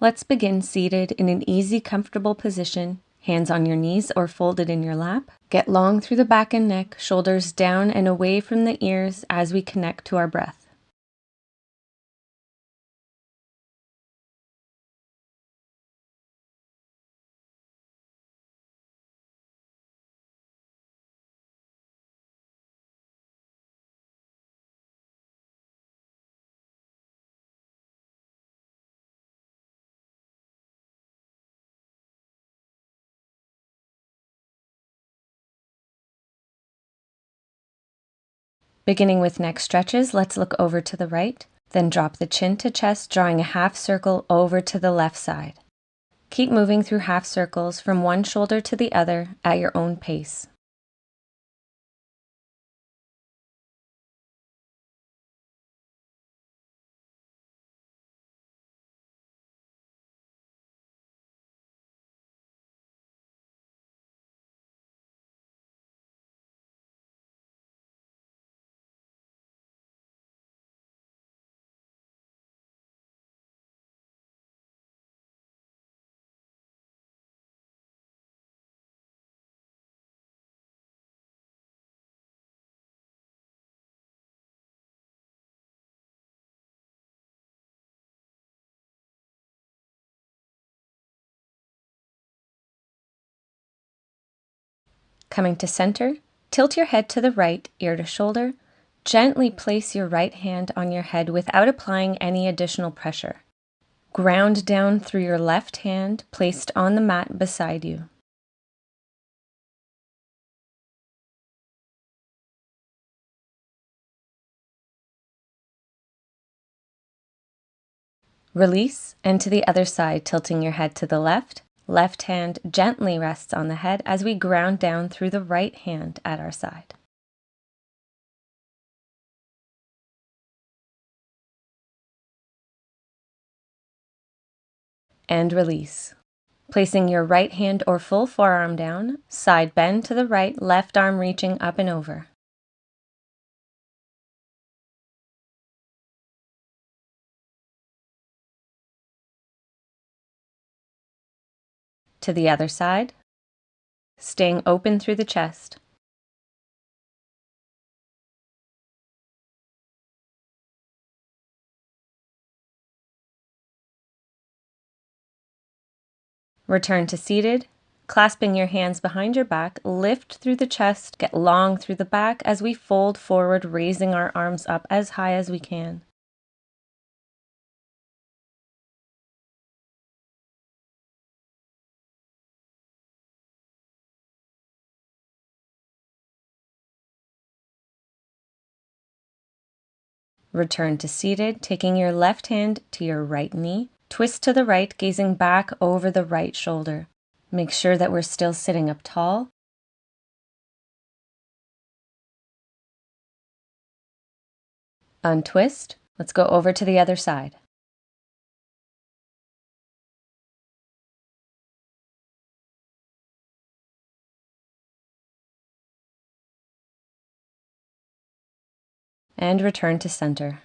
Let's begin seated in an easy, comfortable position, hands on your knees or folded in your lap. Get long through the back and neck, shoulders down and away from the ears as we connect to our breath. Beginning with neck stretches, let's look over to the right, then drop the chin to chest, drawing a half circle over to the left side. Keep moving through half circles from one shoulder to the other at your own pace. Coming to center, tilt your head to the right, ear to shoulder. Gently place your right hand on your head without applying any additional pressure. Ground down through your left hand placed on the mat beside you. Release and to the other side, tilting your head to the left. Left hand gently rests on the head as we ground down through the right hand at our side. And release. Placing your right hand or full forearm down, side bend to the right, left arm reaching up and over. To the other side, staying open through the chest. Return to seated, clasping your hands behind your back, lift through the chest, get long through the back as we fold forward, raising our arms up as high as we can. Return to seated, taking your left hand to your right knee. Twist to the right, gazing back over the right shoulder. Make sure that we're still sitting up tall. Untwist. Let's go over to the other side. And return to center.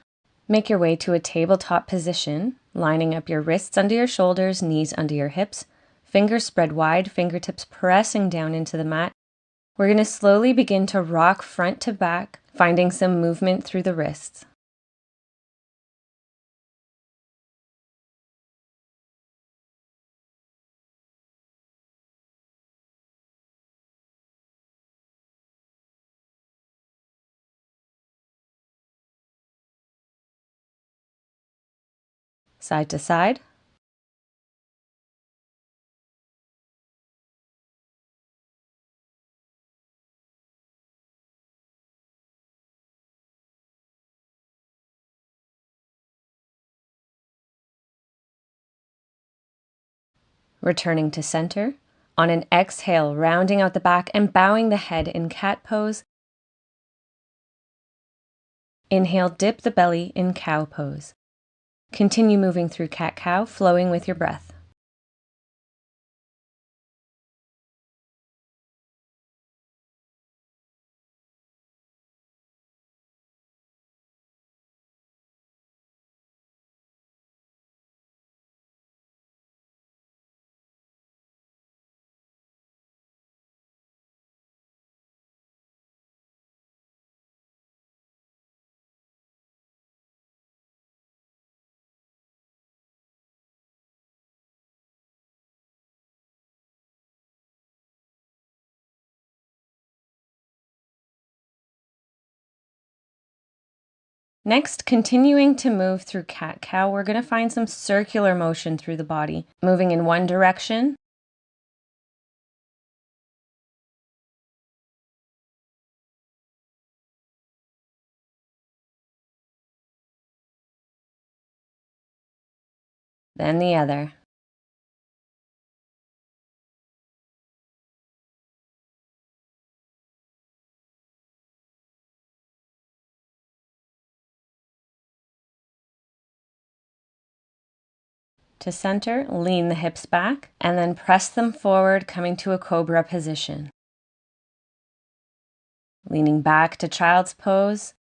Make your way to a tabletop position, lining up your wrists under your shoulders, knees under your hips, fingers spread wide, fingertips pressing down into the mat. We're going to slowly begin to rock front to back, finding some movement through the wrists. Side to side. Returning to center. On an exhale, rounding out the back and bowing the head in cat pose. Inhale, dip the belly in cow pose. Continue moving through cat-cow, flowing with your breath. Next, continuing to move through cat-cow, we're going to find some circular motion through the body, moving in one direction, then the other. To center, lean the hips back, and then press them forward, coming to a cobra position. Leaning back to child's pose,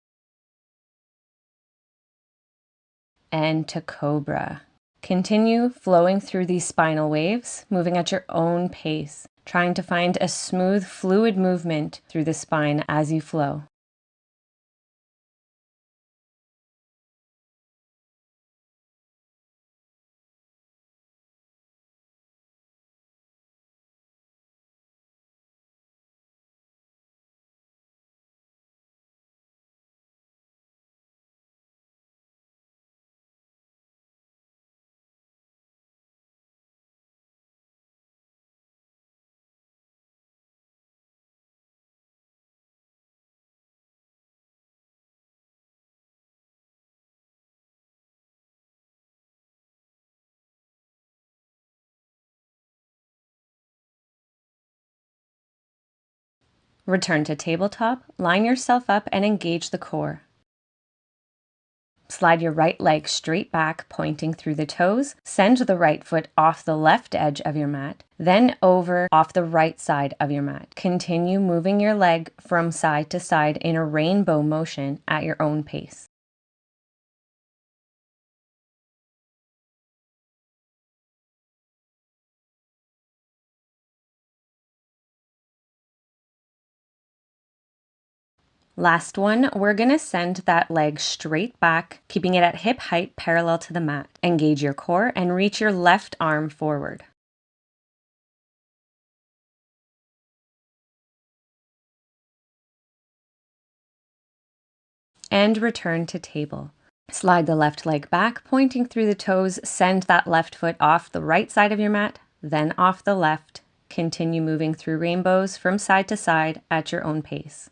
and to cobra. Continue flowing through these spinal waves, moving at your own pace, trying to find a smooth, fluid movement through the spine as you flow. Return to tabletop, line yourself up and engage the core. Slide your right leg straight back, pointing through the toes. Send the right foot off the left edge of your mat, then over off the right side of your mat. Continue moving your leg from side to side in a rainbow motion at your own pace. Last one, we're going to send that leg straight back, keeping it at hip height parallel to the mat. Engage your core and reach your left arm forward. And return to table. Slide the left leg back, pointing through the toes. Send that left foot off the right side of your mat, then off the left. Continue moving through rainbows from side to side at your own pace.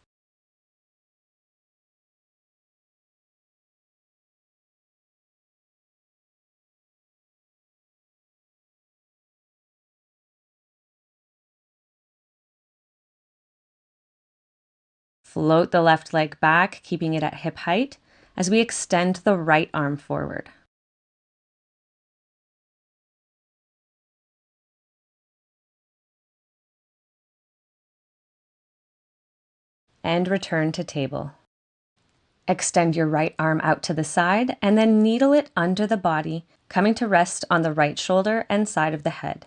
Float the left leg back, keeping it at hip height, as we extend the right arm forward. And return to table. Extend your right arm out to the side and then needle it under the body, coming to rest on the right shoulder and side of the head.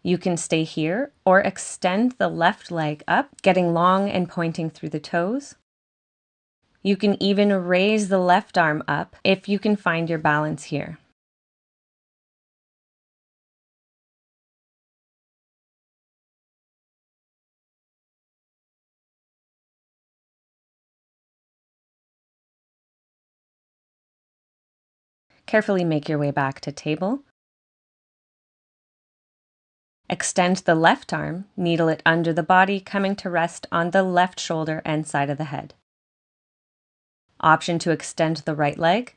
You can stay here or extend the left leg up, getting long and pointing through the toes. You can even raise the left arm up if you can find your balance here. Carefully make your way back to table. Extend the left arm, needle it under the body, coming to rest on the left shoulder and side of the head. Option to extend the right leg.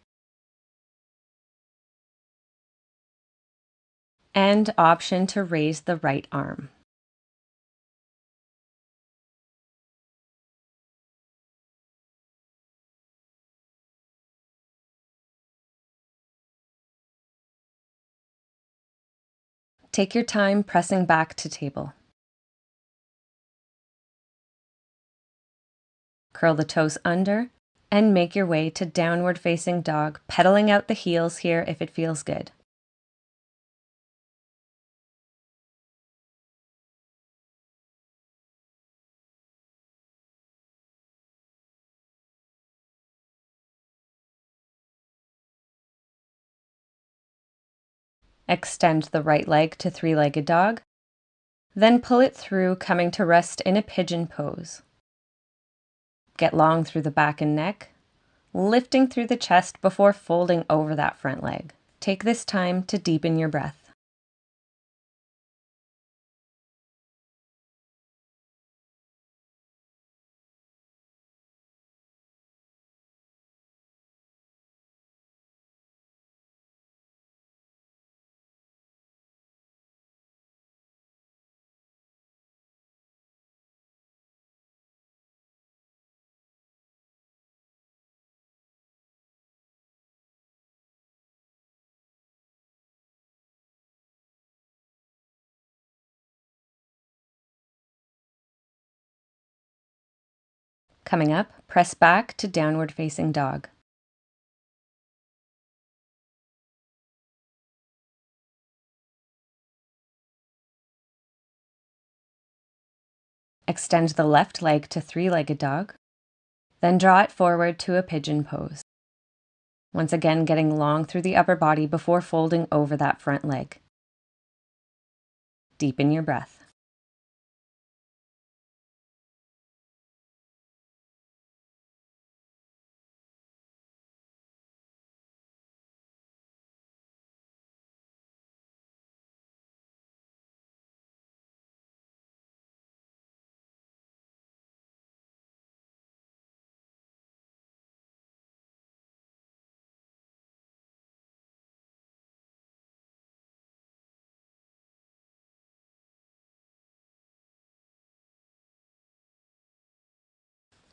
And option to raise the right arm. Take your time pressing back to table. Curl the toes under and make your way to downward facing dog, pedaling out the heels here if it feels good. Extend the right leg to three-legged dog, then pull it through, coming to rest in a pigeon pose. Get long through the back and neck, lifting through the chest before folding over that front leg. Take this time to deepen your breath. Coming up, press back to downward facing dog. Extend the left leg to three-legged dog, then draw it forward to a pigeon pose. Once again, getting long through the upper body before folding over that front leg. Deepen your breath.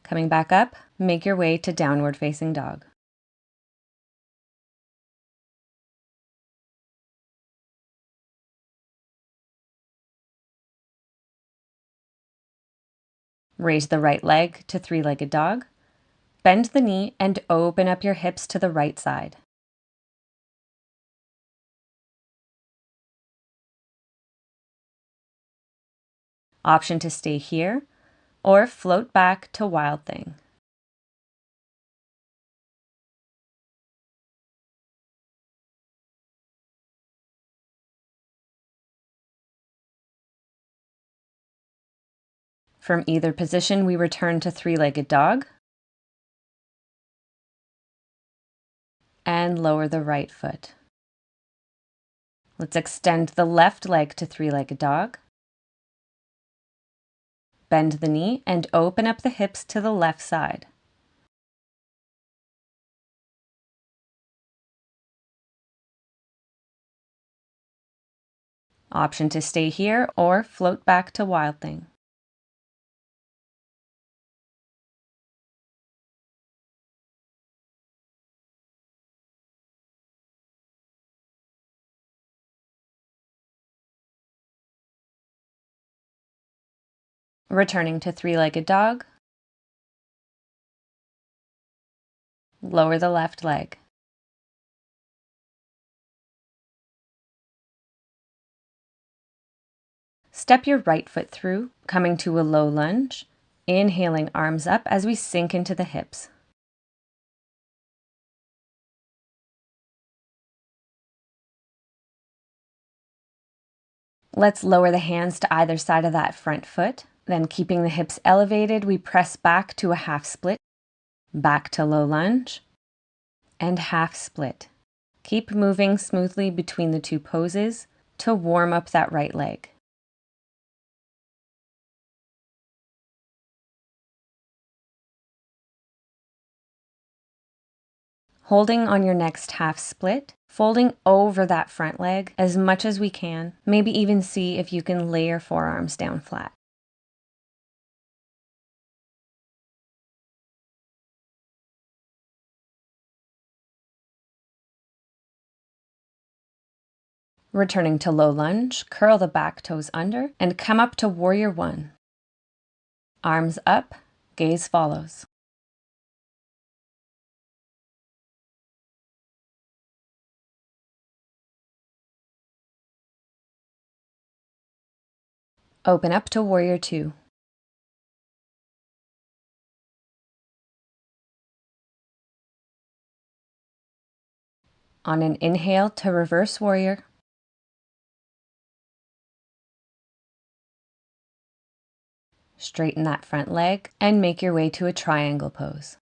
Coming back up, make your way to downward facing dog. Raise the right leg to three-legged dog. Bend the knee and open up your hips to the right side. Option to stay here or float back to Wild Thing. From either position, we return to three-legged dog and lower the right foot. Let's extend the left leg to three-legged dog. Bend the knee and open up the hips to the left side. Option to stay here or float back to Wild Thing. Returning to three-legged dog. Lower the left leg. Step your right foot through, coming to a low lunge, inhaling arms up as we sink into the hips. Let's lower the hands to either side of that front foot. Then keeping the hips elevated, we press back to a half split, back to low lunge, and half split. Keep moving smoothly between the two poses to warm up that right leg. Holding on your next half split, folding over that front leg as much as we can, maybe even see if you can lay your forearms down flat. Returning to low lunge, curl the back toes under and come up to warrior one. Arms up, gaze follows. Open up to warrior two. On an inhale to reverse warrior. Straighten that front leg and make your way to a triangle pose.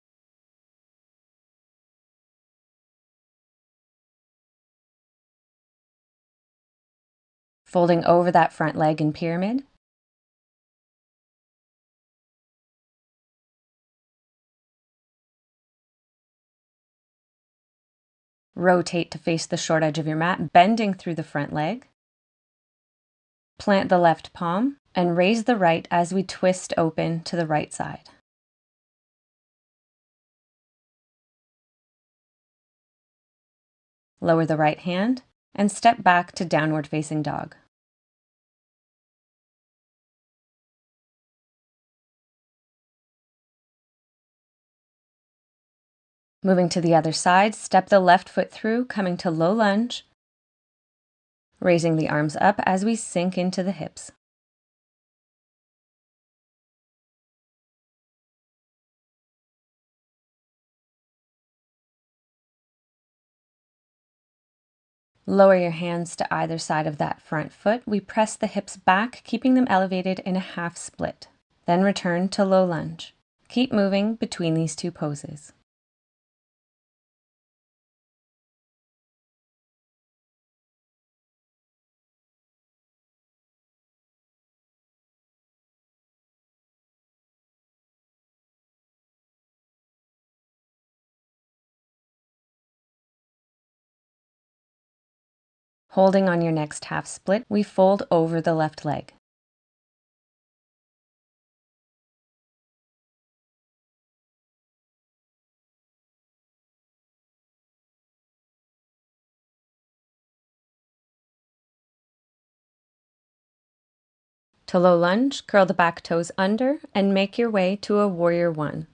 Folding over that front leg in pyramid. Rotate to face the short edge of your mat, bending through the front leg. Plant the left palm and raise the right as we twist open to the right side. Lower the right hand and step back to downward facing dog. Moving to the other side, step the left foot through, coming to low lunge, raising the arms up as we sink into the hips. Lower your hands to either side of that front foot. We press the hips back, keeping them elevated in a half split. Then return to low lunge. Keep moving between these two poses. Holding on your next half split, we fold over the left leg. To low lunge, curl the back toes under and make your way to a warrior one.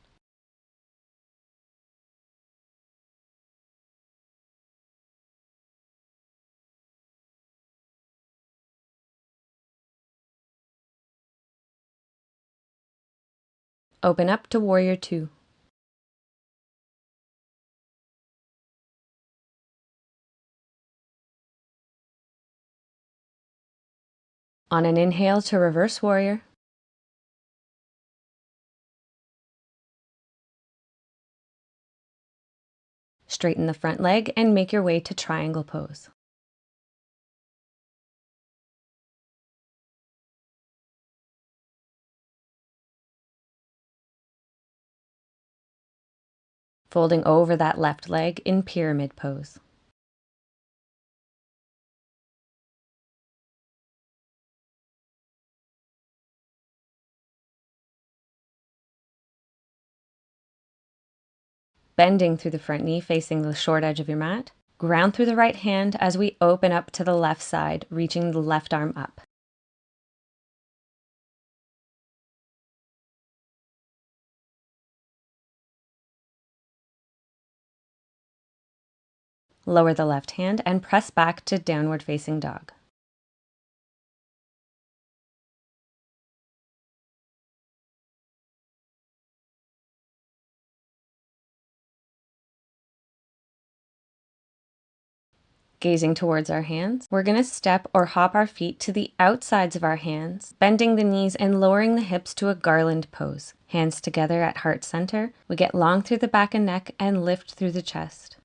Open up to warrior two. On an inhale to reverse warrior. Straighten the front leg and make your way to triangle pose. Folding over that left leg in pyramid pose. Bending through the front knee facing the short edge of your mat. Ground through the right hand as we open up to the left side, reaching the left arm up. Lower the left hand and press back to downward facing dog. Gazing towards our hands, we're going to step or hop our feet to the outsides of our hands, bending the knees and lowering the hips to a garland pose. Hands together at heart center. We get long through the back and neck and lift through the chest.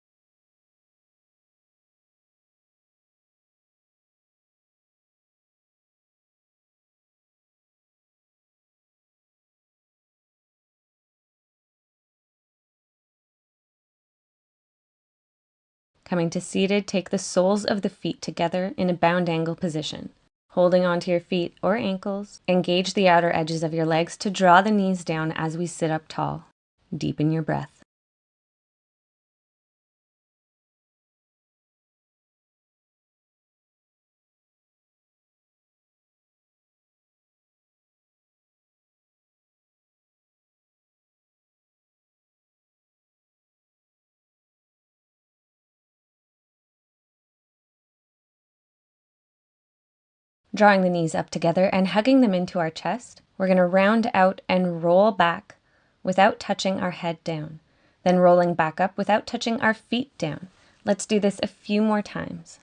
Coming to seated, take the soles of the feet together in a bound angle position. Holding onto your feet or ankles, engage the outer edges of your legs to draw the knees down as we sit up tall. Deepen your breath. Drawing the knees up together and hugging them into our chest, we're going to round out and roll back without touching our head down, then rolling back up without touching our feet down. Let's do this a few more times.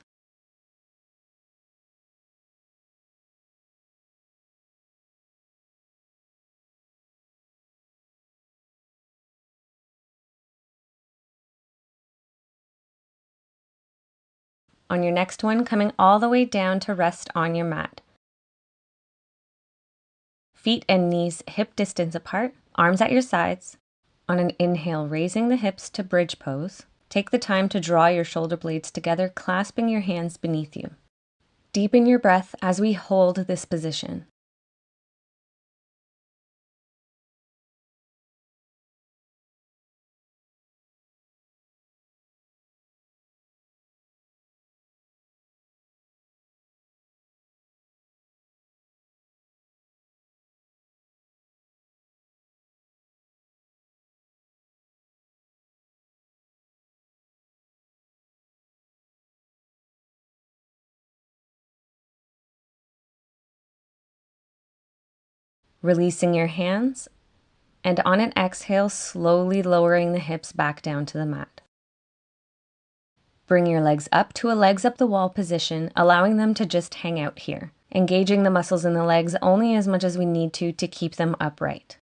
On your next one, coming all the way down to rest on your mat. Feet and knees hip distance apart, arms at your sides. On an inhale, raising the hips to bridge pose. Take the time to draw your shoulder blades together, clasping your hands beneath you. Deepen your breath as we hold this position. Releasing your hands, and on an exhale, slowly lowering the hips back down to the mat. Bring your legs up to a legs up the wall position, allowing them to just hang out here, engaging the muscles in the legs only as much as we need to keep them upright.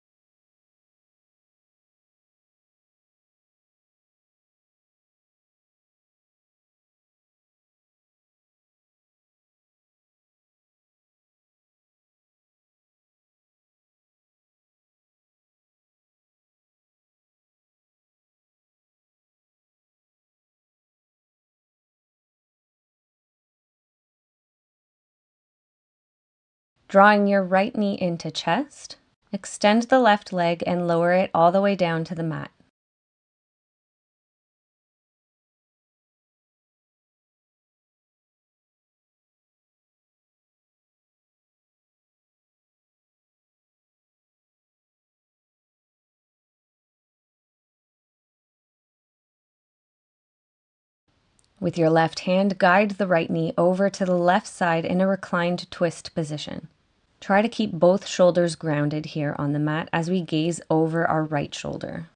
Drawing your right knee into chest, extend the left leg and lower it all the way down to the mat. With your left hand, guide the right knee over to the left side in a reclined twist position. Try to keep both shoulders grounded here on the mat as we gaze over our right shoulder.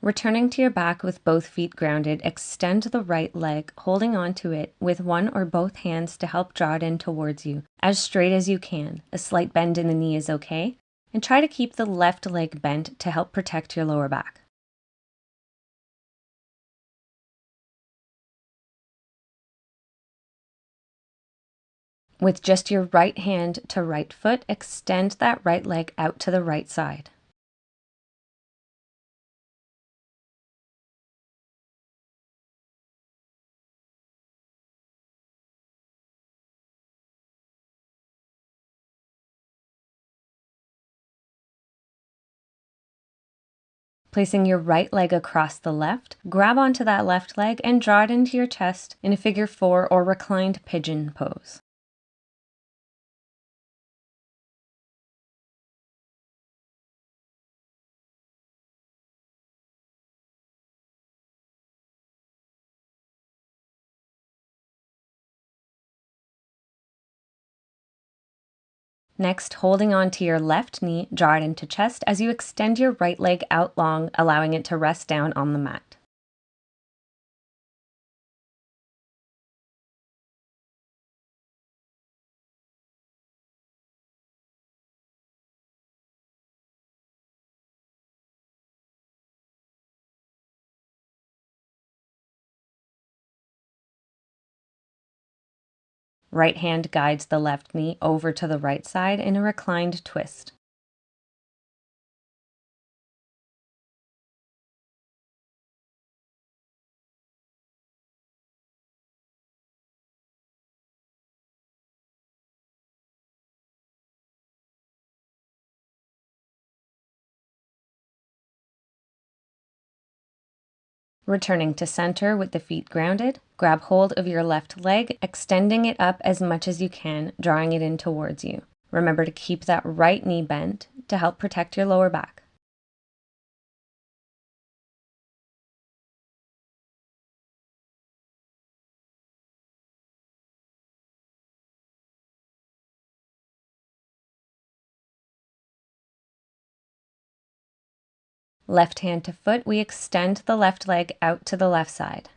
Returning to your back with both feet grounded, extend the right leg, holding onto it with one or both hands to help draw it in towards you, as straight as you can. A slight bend in the knee is okay, and try to keep the left leg bent to help protect your lower back. With just your right hand to right foot, extend that right leg out to the right side. Placing your right leg across the left, grab onto that left leg and draw it into your chest in a figure 4 or reclined pigeon pose. Next, holding on to your left knee, draw it into chest as you extend your right leg out long, allowing it to rest down on the mat. Right hand guides the left knee over to the right side in a reclined twist. Returning to center with the feet grounded, grab hold of your left leg, extending it up as much as you can, drawing it in towards you. Remember to keep that right knee bent to help protect your lower back. Left hand to foot, we extend the left leg out to the left side.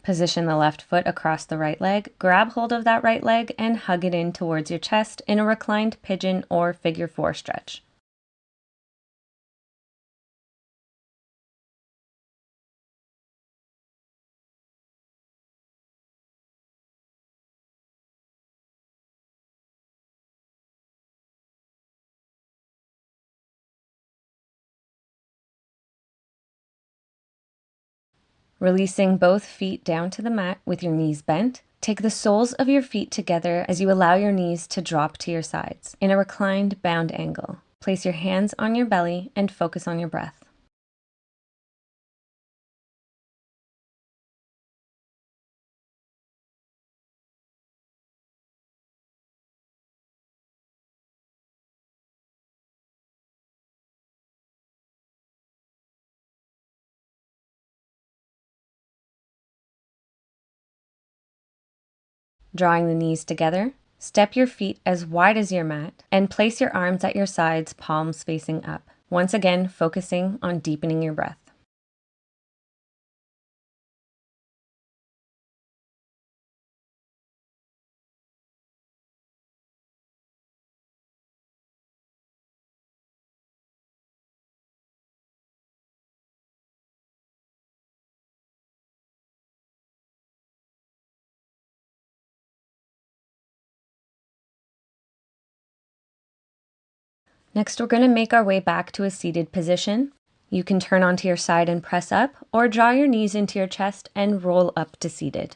Position the left foot across the right leg, grab hold of that right leg, and hug it in towards your chest in a reclined pigeon or figure 4 stretch. Releasing both feet down to the mat with your knees bent, take the soles of your feet together as you allow your knees to drop to your sides in a reclined bound angle. Place your hands on your belly and focus on your breath. Drawing the knees together, step your feet as wide as your mat and place your arms at your sides, palms facing up. Once again, focusing on deepening your breath. Next, we're going to make our way back to a seated position. You can turn onto your side and press up, or draw your knees into your chest and roll up to seated.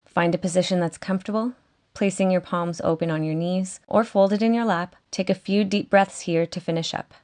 Find a position that's comfortable, placing your palms open on your knees or folded in your lap. Take a few deep breaths here to finish up.